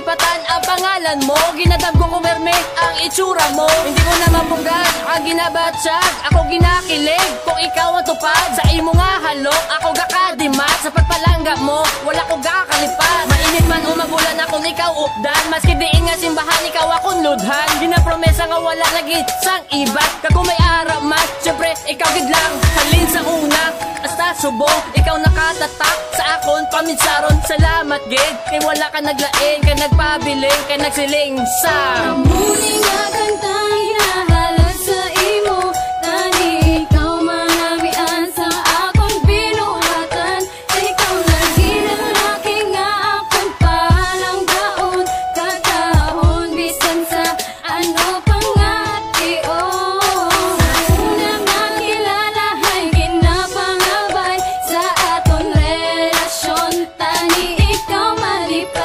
malipatan ang pangalan mo. Ginadam ko kumerme ang itsura mo. Hindi ko na mapugad ang ginabatsyag. Ako ginakilig kung ikaw ang tupad. Sa imo nga halok, ako gakadimat. Sa pagpalangga mo, wala ko gakalipat. Mainit man umabulan akong ikaw updan. Maski diin nga simbahan, ikaw akong ludhan. Ginapromesa nga wala lagi sang iba. Kag may arap man, syempre ikaw gid lang. Halin sa una, hasta subong. Ikaw nakatatak sa akon paminsaron. Salamat gid, kay wala ka naglain. Kay nagpabiling, kay nagsiling sa muli nga kantang hinahalad sa imo. Tani ikaw manamian sa akong binuhatan. Ikaw lagi ng laki nga akong palanggaon. Katahon bisan sa ano pang ation. Sa una nga kilala hay ginapangabay sa aton relasyon. Tani ikaw malipay.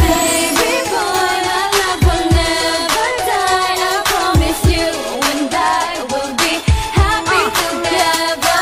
Baby boy, my love will never die. I promise you and I will be happy together.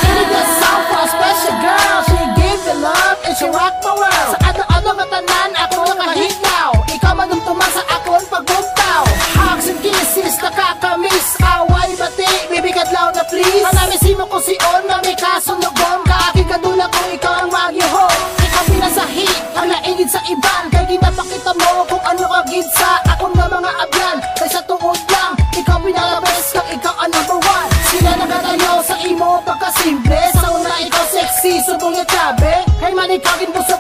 Kinig na song for a special girl. She gave the love and she rock the world. Sa ano-ano matanan, ako nakahitaw. Ikaw madumtuman sa akon pagbugtaw. Hugs and kisses, nakakamiss. Away bati, bibigad law na please. Manamisimo ko si On na may kasunugom. Kaakig kadula kung ikaw ang magyuhon. Ikaw pinasahi, ang naingid sa iban. Kaya ginapakita mo kung ano kagid sa akong nga mga abyan. Kaya sa tuod lang, ikaw pinalabas kang ikaw ang number one. Sila nagatayo sa imo pagkasimple. Sa una ikaw sexy, subong yung tabi. Hey man, ikaw ginbuso